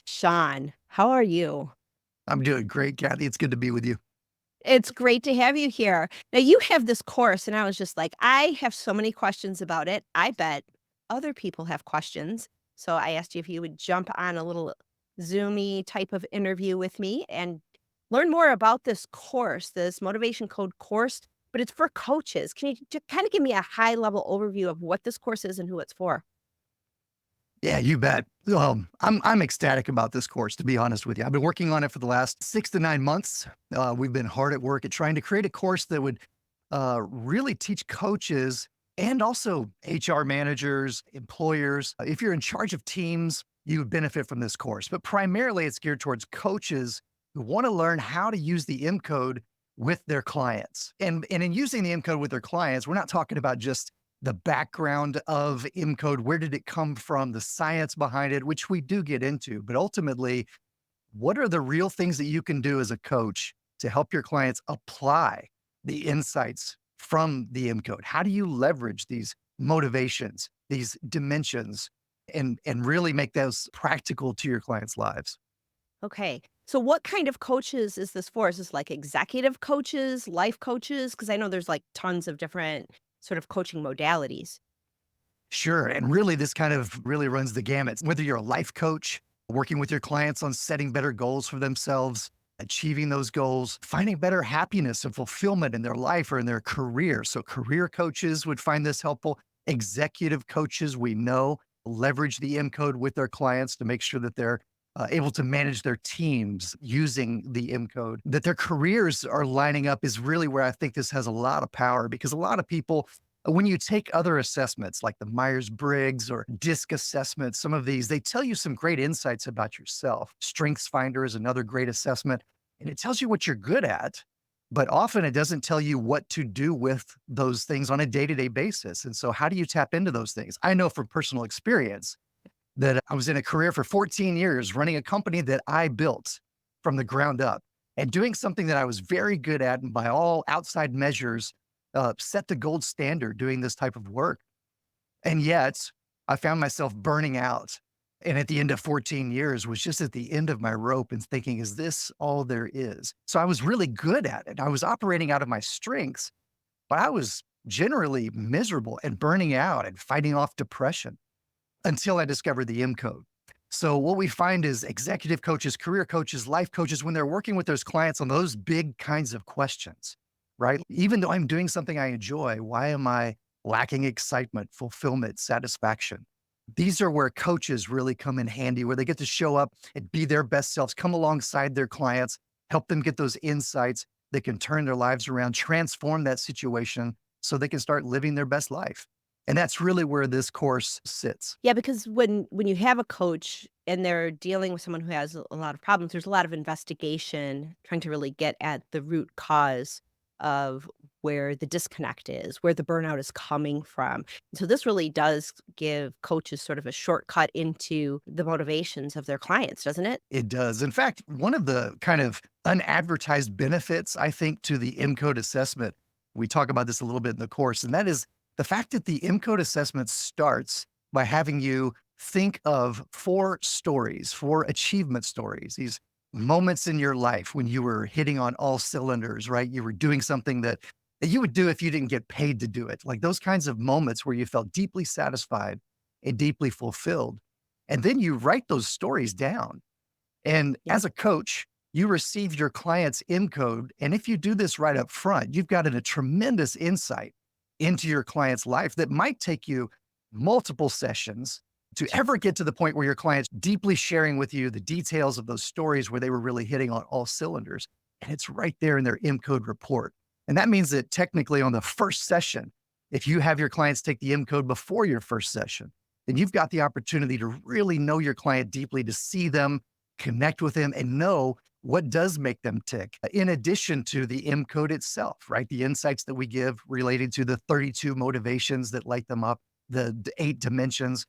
Sean, how are you? I'm doing great, Kathy. It's good to be with you. It's great to have you here. Now, you have this course, and I was just like, I have so many questions about it. I bet other people have questions. So I asked you if you would jump on a little Zoomy type of interview with me and learn more about this course, this motivation code course, but it's for coaches. Can you just kind of give me a high level overview of what this course is and who it's for? Yeah, you bet. I'm ecstatic about this course, to be honest with you. I've been working on it for the last 6 to 9 months. We've been hard at work at trying to create a course that would really teach coaches and also HR managers, employers. If you're in charge of teams, you would benefit from this course. But primarily, it's geared towards coaches who want to learn how to use the M code with their clients. And in using the M code with their clients, we're not talking about just the background of MCode. Where did it come from? The science behind it, which we do get into. But ultimately, what are the real things that you can do as a coach to help your clients apply the insights from the MCode? How do you leverage these motivations, these dimensions, and really make those practical to your clients' lives? Okay. So what kind of coaches is this for? Is this like executive coaches, life coaches? Because I know there's like tons of different sort of coaching modalities. Sure. And really, this kind of really runs the gamut. Whether you're a life coach, working with your clients on setting better goals for themselves, achieving those goals, finding better happiness and fulfillment in their life or in their career. So, career coaches would find this helpful. Executive coaches, we know, leverage the M code with their clients to make sure that they're able to manage their teams using the M code, that their careers are lining up is really where I think this has a lot of power because a lot of people when you take other assessments like the Myers-Briggs or DISC assessments, some of these, they tell you some great insights about yourself. Strengths Finder is another great assessment, and it tells you what you're good at, but often it doesn't tell you what to do with those things on a day-to-day basis. And so how do you tap into those things? I know from personal experience that I was in a career for 14 years running a company that I built from the ground up and doing something that I was very good at and by all outside measures set the gold standard doing this type of work. And yet I found myself burning out. And at the end of 14 years was just at the end of my rope and thinking, is this all there is? So I was really good at it. I was operating out of my strengths, but I was generally miserable and burning out and fighting off depression until I discovered the M code. So what we find is executive coaches, career coaches, life coaches, when they're working with those clients on those big kinds of questions, right? Even though I'm doing something I enjoy, why am I lacking excitement, fulfillment, satisfaction? These are where coaches really come in handy, where they get to show up and be their best selves, come alongside their clients, help them get those insights that can turn their lives around, transform that situation so they can start living their best life. And that's really where this course sits. Yeah, because when you have a coach and they're dealing with someone who has a lot of problems, there's a lot of investigation trying to really get at the root cause of where the disconnect is, where the burnout is coming from. So this really does give coaches sort of a shortcut into the motivations of their clients, doesn't it? It does. In fact, one of the kind of unadvertised benefits, I think, to the MCode assessment, we talk about this a little bit in the course, and that is the fact that the MCode assessment starts by having you think of four stories, four achievement stories, these moments in your life when you were hitting on all cylinders, right? You were doing something that you would do if you didn't get paid to do it, like those kinds of moments where you felt deeply satisfied and deeply fulfilled. And then you write those stories down and Yeah. as a coach, you receive your client's M code. And if you do this right up front, you've gotten a tremendous insight into your client's life that might take you multiple sessions to ever get to the point where your client's deeply sharing with you the details of those stories where they were really hitting on all cylinders. And it's right there in their M code report. And that means that technically on the first session, if you have your clients take the M code before your first session, then you've got the opportunity to really know your client deeply, to see them, connect with them, and know what does make them tick, in addition to the M code itself, right? The insights that we give related to the 32 motivations that light them up, the 8 dimensions.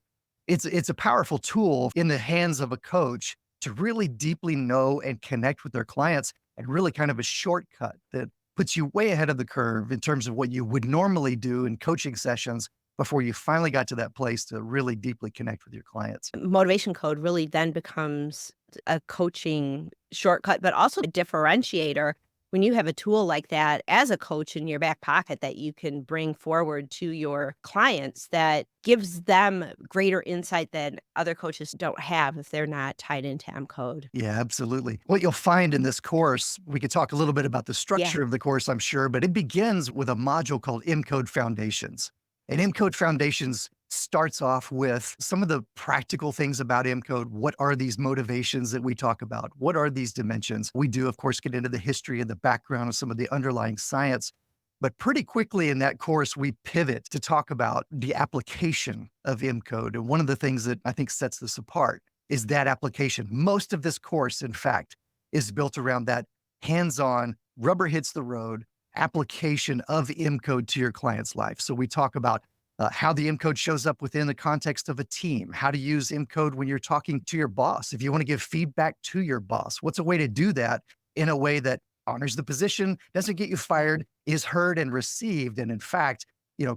It's a powerful tool in the hands of a coach to really deeply know and connect with their clients and really kind of a shortcut that puts you way ahead of the curve in terms of what you would normally do in coaching sessions before you finally got to that place to really deeply connect with your clients. Motivation code really then becomes a coaching shortcut, but also a differentiator when you have a tool like that as a coach in your back pocket that you can bring forward to your clients that gives them greater insight that other coaches don't have if they're not tied into M code. Yeah, absolutely. What you'll find in this course, we could talk a little bit about the Yeah. structure of the course, I'm sure, but it begins with a module called MCode Foundations. And MCode Foundations starts off with some of the practical things about MCode. What are these motivations that we talk about? What are these dimensions? We do, of course, get into the history and the background of some of the underlying science. But pretty quickly in that course, we pivot to talk about the application of MCode. And one of the things that I think sets this apart is that application. Most of this course, in fact, is built around that hands-on, rubber hits the road application of MCode to your client's life. So we talk about how the MCode shows up within the context of a team, how to use MCode when you're talking to your boss. If you want to give feedback to your boss, what's a way to do that in a way that honors the position, doesn't get you fired, is heard and received, and in fact,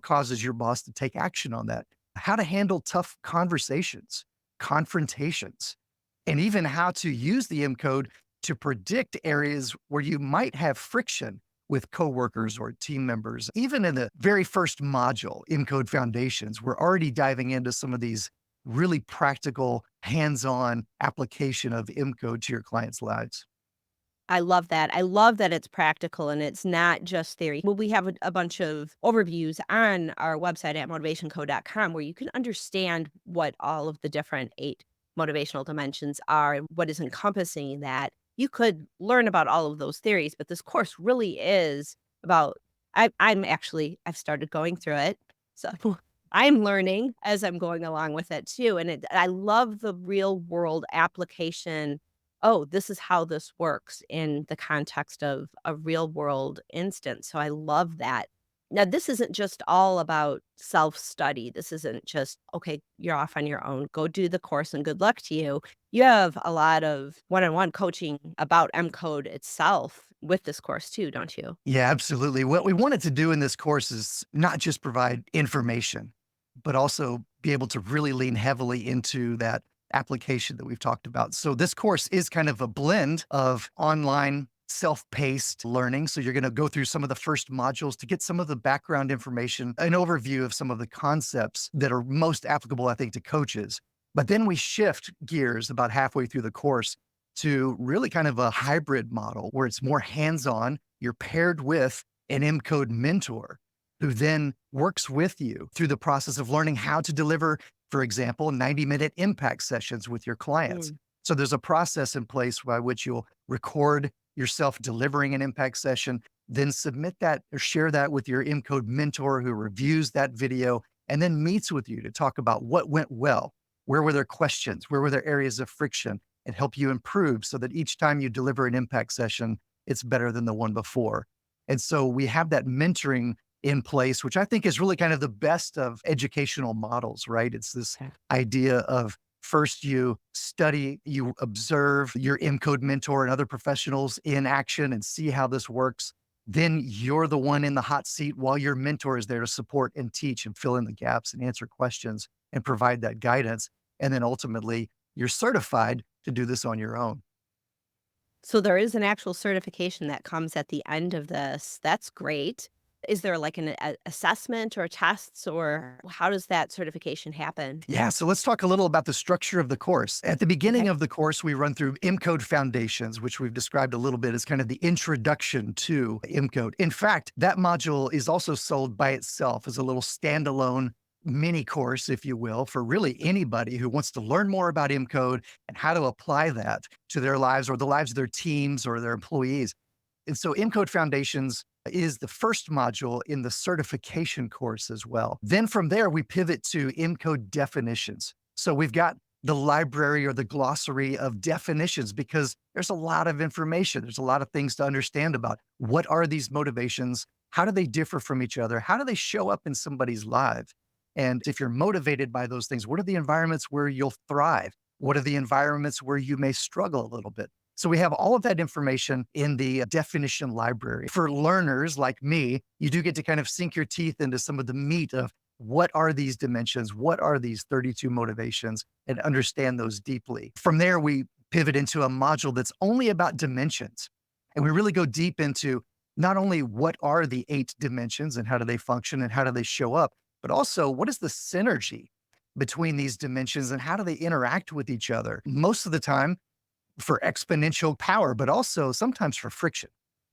causes your boss to take action on that. How to handle tough conversations, confrontations, and even how to use the MCode to predict areas where you might have friction with coworkers or team members. Even in the very first module, MCode Foundations, we're already diving into some of these really practical, hands-on application of MCode to your clients' lives. I love that. I love that it's practical and it's not just theory. Well, we have a bunch of overviews on our website at motivationcode.com where you can understand what all of the different 8 motivational dimensions are and what is encompassing that. You could learn about all of those theories, but this course really is about I've started going through it. So I'm learning as I'm going along with it too. And I love the real world application. Oh, this is how this works in the context of a real world instance. So I love that. Now, this isn't just all about self study. This isn't just, okay, you're off on your own. Go do the course and good luck to you. You have a lot of one on one coaching about M Code itself with this course too, don't you? Yeah, absolutely. What we wanted to do in this course is not just provide information, but also be able to really lean heavily into that application that we've talked about. So this course is kind of a blend of online self-paced learning. So you're going to go through some of the first modules to get some of the background information, an overview of some of the concepts that are most applicable, I think, to coaches. But then we shift gears about halfway through the course to really kind of a hybrid model where it's more hands-on. You're paired with an MCode mentor who then works with you through the process of learning how to deliver, for example, 90-minute impact sessions with your clients. Mm. So there's a process in place by which you'll record yourself delivering an impact session, then submit that or share that with your MCode mentor who reviews that video and then meets with you to talk about what went well, where were there questions, where were there areas of friction, and help you improve so that each time you deliver an impact session, it's better than the one before. And so we have that mentoring in place, which I think is really kind of the best of educational models, right? It's this Okay. idea of first you study, you observe your MCode mentor and other professionals in action and see how this works. Then you're the one in the hot seat while your mentor is there to support and teach and fill in the gaps and answer questions and provide that guidance. And then ultimately, you're certified to do this on your own. So there is an actual certification that comes at the end of this. That's great. Is there like an assessment or tests or how does that certification happen? Yeah, so let's talk a little about the structure of the course. At the beginning Okay. of the course, we run through MCode Foundations, which we've described a little bit as kind of the introduction to MCode. In fact, that module is also sold by itself as a little standalone mini course, if you will, for really anybody who wants to learn more about MCode and how to apply that to their lives or the lives of their teams or their employees. And so MCode Foundations is the first module in the certification course as well. Then from there, we pivot to MCode definitions. So we've got the library or the glossary of definitions because there's a lot of information. There's a lot of things to understand about what are these motivations? How do they differ from each other? How do they show up in somebody's life? And if you're motivated by those things, what are the environments where you'll thrive? What are the environments where you may struggle a little bit? So we have all of that information in the definition library. For learners like me, you do get to kind of sink your teeth into some of the meat of what are these dimensions? What are these 32 motivations? And understand those deeply. From there, we pivot into a module that's only about dimensions. And we really go deep into not only what are the 8 dimensions and how do they function and how do they show up, but also what is the synergy between these dimensions and how do they interact with each other? Most of the time for exponential power, but also sometimes for friction.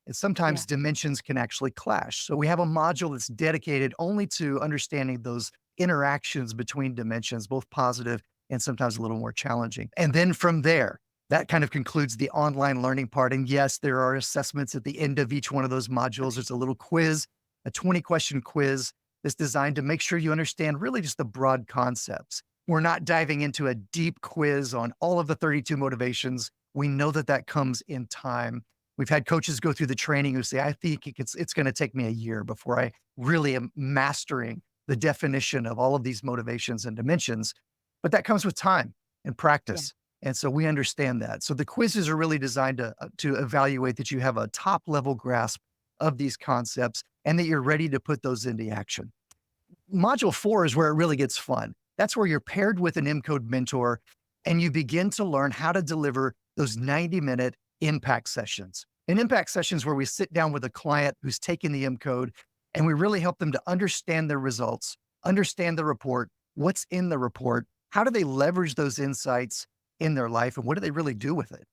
And Yeah. sometimes dimensions can actually clash. So we have a module that's dedicated only to understanding those interactions between dimensions, both positive and sometimes a little more challenging. And then from there, that kind of concludes the online learning part. And yes, there are assessments at the end of each one of those modules. There's a little quiz, a 20-question quiz that's designed to make sure you understand really just the broad concepts. We're not diving into a deep quiz on all of the 32 motivations. We know that that comes in time. We've had coaches go through the training who say, I think it's going to take me a year before I really am mastering the definition of all of these motivations and dimensions. But that comes with time and Yeah. practice. And so we understand that. So the quizzes are really designed to evaluate that you have a top level grasp of these concepts and that you're ready to put those into action. Module 4 is where it really gets fun. That's where you're paired with an MCode mentor and you begin to learn how to deliver those 90-minute impact sessions. And impact sessions where we sit down with a client who's taking the MCode and we really help them to understand their results, understand the report, what's in the report, how do they leverage those insights in their life, and what do they really do with it?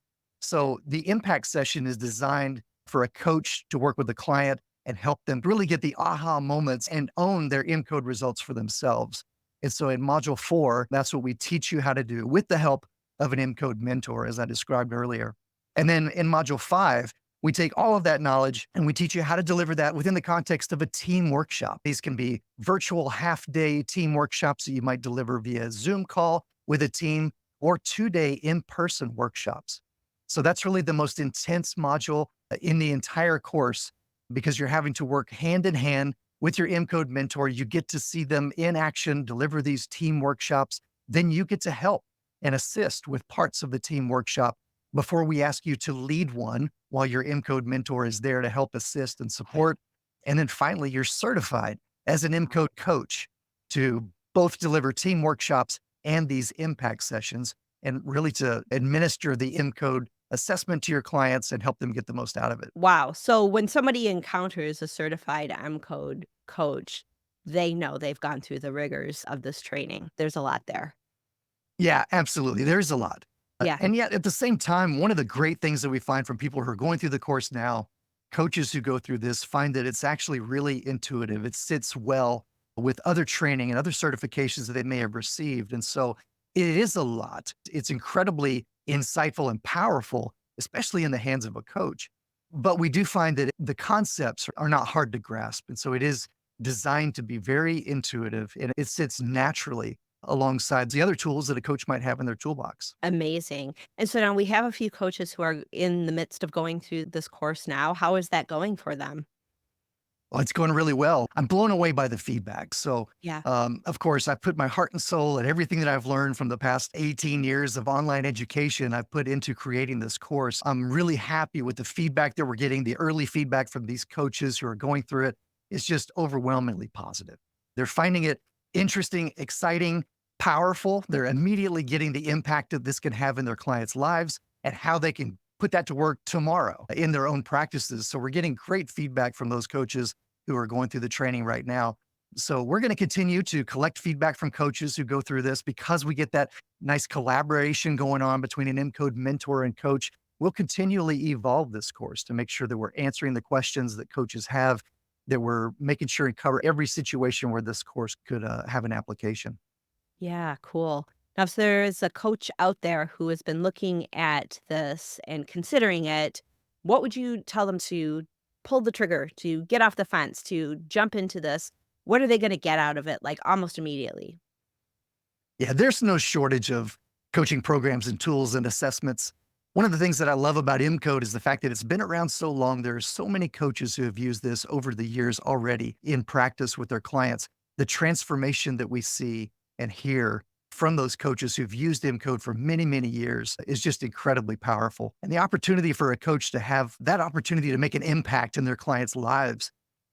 So the impact session is designed for a coach to work with the client and help them really get the aha moments and own their MCode results for themselves. And so in module 4, that's what we teach you how to do with the help of an MCode mentor, as I described earlier. And then in module 5, we take all of that knowledge and we teach you how to deliver that within the context of a team workshop. These can be virtual half-day team workshops that you might deliver via Zoom call with a team or 2-day in-person workshops. So that's really the most intense module in the entire course because you're having to work hand in hand with your MCode mentor. You get to see them in action, deliver these team workshops. Then you get to help and assist with parts of the team workshop before we ask you to lead one while your MCode mentor is there to help assist and support. And then finally, you're certified as an MCode coach to both deliver team workshops and these impact sessions and really to administer the MCode assessment to your clients and help them get the most out of it. Wow. So when somebody encounters a certified MCode coach, they know they've gone through the rigors of this training. There's a lot there. Yeah, absolutely. There's a lot. Yeah. And yet at the same time, one of the great things that we find from people who are going through the course now, coaches who go through this find that it's actually really intuitive. It sits well with other training and other certifications that they may have received. And so it is a lot. It's incredibly insightful and powerful, especially in the hands of a coach. But we do find that the concepts are not hard to grasp. And so it is designed to be very intuitive and it sits naturally alongside the other tools that a coach might have in their toolbox. Amazing. And so now we have a few coaches who are in the midst of going through this course now. How is that going for them? Well, it's going really well. I'm blown away by the feedback. So, Yeah. of course, I put my heart and soul and everything that I've learned from the past 18 years of online education I've put into creating this course. I'm really happy with the feedback that we're getting. The early feedback from these coaches who are going through it is just overwhelmingly positive. They're finding it interesting, exciting, powerful. They're immediately getting the impact that this can have in their clients' lives and how they can put that to work tomorrow in their own practices. So we're getting great feedback from those coaches who are going through the training right now. So we're going to continue to collect feedback from coaches who go through this because we get that nice collaboration going on between an MCode mentor and coach. We'll continually evolve this course to make sure that we're answering the questions that coaches have, that we're making sure and cover every situation where this course could have an application. Yeah, cool. Now, if there's a coach out there who has been looking at this and considering it, what would you tell them to pull the trigger, to get off the fence, to jump into this? What are they going to get out of it, like almost immediately? Yeah, there's no shortage of coaching programs and tools and assessments. One of the things that I love about MCode is the fact that it's been around so long. There are so many coaches who have used this over the years already in practice with their clients. The transformation that we see and hear from those coaches who've used MCode for many, many years is just incredibly powerful. And the opportunity for a coach to have that opportunity to make an impact in their clients' lives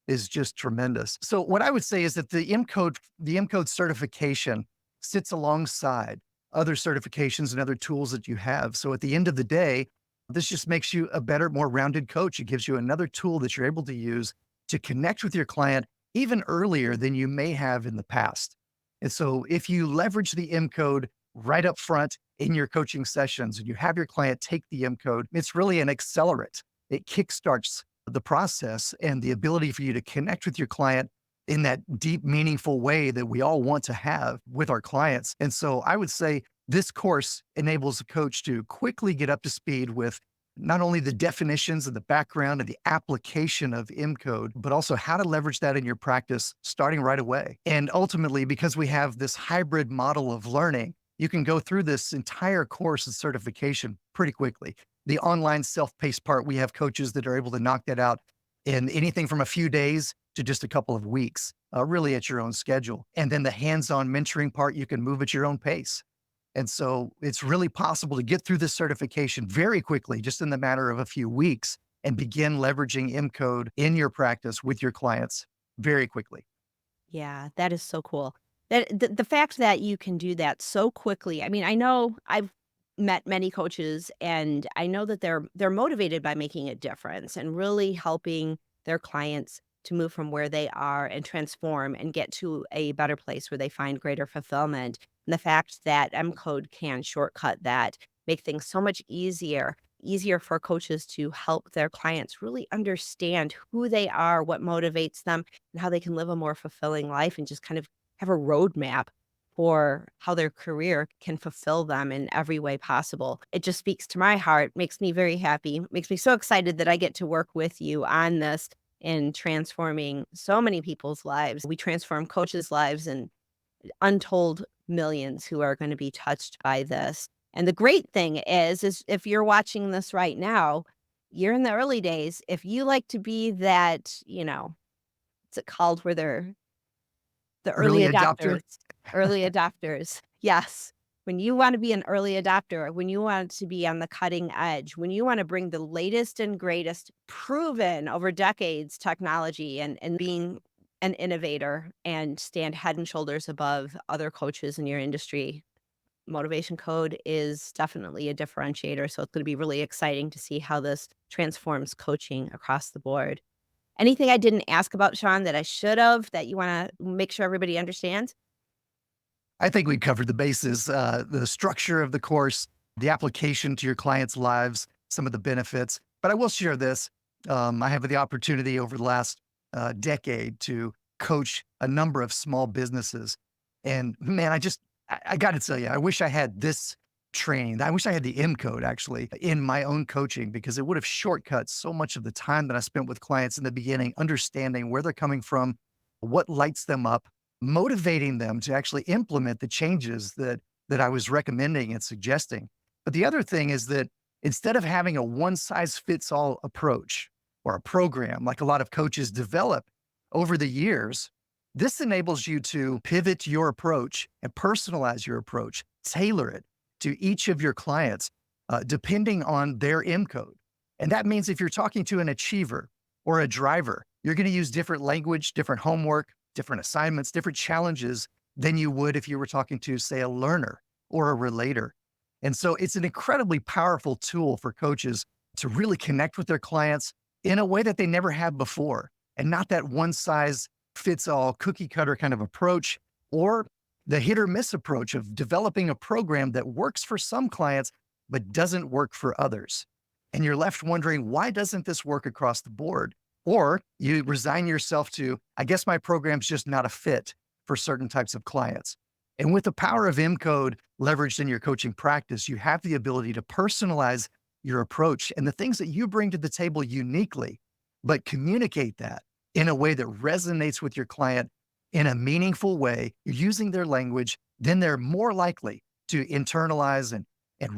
is just tremendous. So what I would say is that the MCode certification sits alongside other certifications and other tools that you have. So at the end of the day, this just makes you a better, more rounded coach. It gives you another tool that you're able to use to connect with your client even earlier than you may have in the past. And so if you leverage the MCode right up front in your coaching sessions and you have your client take the MCode, it's really an accelerant. It kickstarts the process and the ability for you to connect with your client in that deep, meaningful way that we all want to have with our clients. And so I would say this course enables a coach to quickly get up to speed with not only the definitions and the background and the application of MCode, but also how to leverage that in your practice starting right away. And ultimately, because we have this hybrid model of learning, you can go through this entire course and certification pretty quickly. The online self-paced part, we have coaches that are able to knock that out in anything from a few days to just a couple of weeks, really at your own schedule. And then the hands-on mentoring part, you can move at your own pace. And so it's really possible to get through this certification very quickly, just in the matter of a few weeks, and begin leveraging MCode in your practice with your clients very quickly. Yeah, that is so cool. The fact that you can do that so quickly. I mean, I know I've met many coaches and I know that they're motivated by making a difference and really helping their clients to move from where they are and transform and get to a better place where they find greater fulfillment. And the fact that M Code can shortcut that, make things so much easier for coaches to help their clients really understand who they are, what motivates them, and how they can live a more fulfilling life and just kind of have a roadmap for how their career can fulfill them in every way possible. It just speaks to my heart, makes me very happy, makes me so excited that I get to work with you on this in transforming so many people's lives. We transform coaches' lives and untold millions who are going to be touched by this. And the great thing is if you're watching this right now, you're in the early days. If you like to be that, what's it called where they're the early Early adopter. adopters, early adopters. Yes. When you want to be an early adopter, when you want to be on the cutting edge, when you want to bring the latest and greatest proven over decades technology and being an innovator and stand head and shoulders above other coaches in your industry, Motivation Code is definitely a differentiator. So it's going to be really exciting to see how this transforms coaching across the board. Anything I didn't ask about, Sean, that I should have that you want to make sure everybody understands? I think we covered the bases, the structure of the course, the application to your clients' lives, some of the benefits. But I will share this. I have the opportunity over the last decade to coach a number of small businesses. And man, I got to tell you, I wish I had this training. I wish I had the M code actually in my own coaching because it would have shortcut so much of the time that I spent with clients in the beginning, understanding where they're coming from, what lights them up, motivating them to actually implement the changes that I was recommending and suggesting. But the other thing is that instead of having a one size fits all approach or a program like a lot of coaches develop over the years, this enables you to pivot your approach and personalize your approach, tailor it to each of your clients, depending on their M code. And that means if you're talking to an achiever or a driver, you're going to use different language, different homework, different assignments, different challenges than you would if you were talking to, say, a learner or a relator. And so it's an incredibly powerful tool for coaches to really connect with their clients in a way that they never have before, and not that one size fits all cookie cutter kind of approach or the hit or miss approach of developing a program that works for some clients but doesn't work for others. And you're left wondering, why doesn't this work across the board? Or you resign yourself to, I guess my program's just not a fit for certain types of clients. And with the power of MCode leveraged in your coaching practice, you have the ability to personalize your approach and the things that you bring to the table uniquely, but communicate that in a way that resonates with your client in a meaningful way, using their language, then they're more likely to internalize and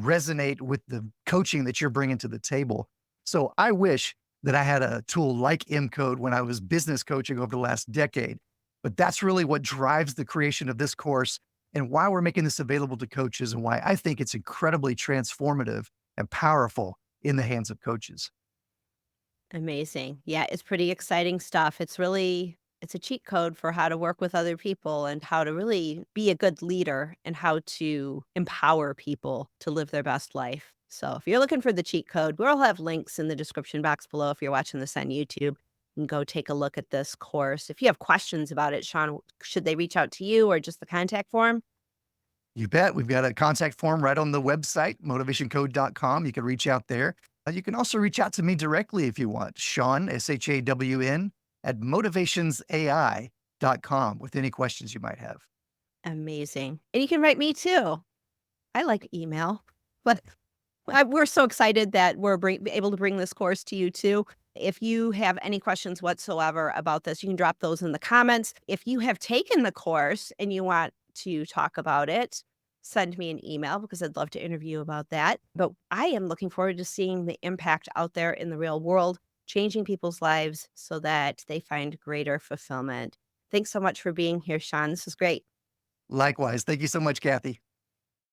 resonate with the coaching that you're bringing to the table. So I wish that I had a tool like MCode when I was business coaching over the last decade. But that's really what drives the creation of this course and why we're making this available to coaches and why I think it's incredibly transformative and powerful in the hands of coaches. Amazing. Yeah, it's pretty exciting stuff. It's a cheat code for how to work with other people and how to really be a good leader and how to empower people to live their best life. So if you're looking for the cheat code, we'll have links in the description box below if you're watching this on YouTube. You can go take a look at this course. If you have questions about it, Sean, should they reach out to you or just the contact form? You bet. We've got a contact form right on the website, motivationcode.com. You can reach out there. You can also reach out to me directly if you want. Sean, SHAWN, at motivationsai.com with any questions you might have. Amazing. And you can write me too. I like email, but we're so excited that we're able to bring this course to you too. If you have any questions whatsoever about this, you can drop those in the comments. If you have taken the course and you want to talk about it, send me an email because I'd love to interview you about that. But I am looking forward to seeing the impact out there in the real world, changing people's lives so that they find greater fulfillment. Thanks so much for being here, Sean. This is great. Likewise. Thank you so much, Kathy.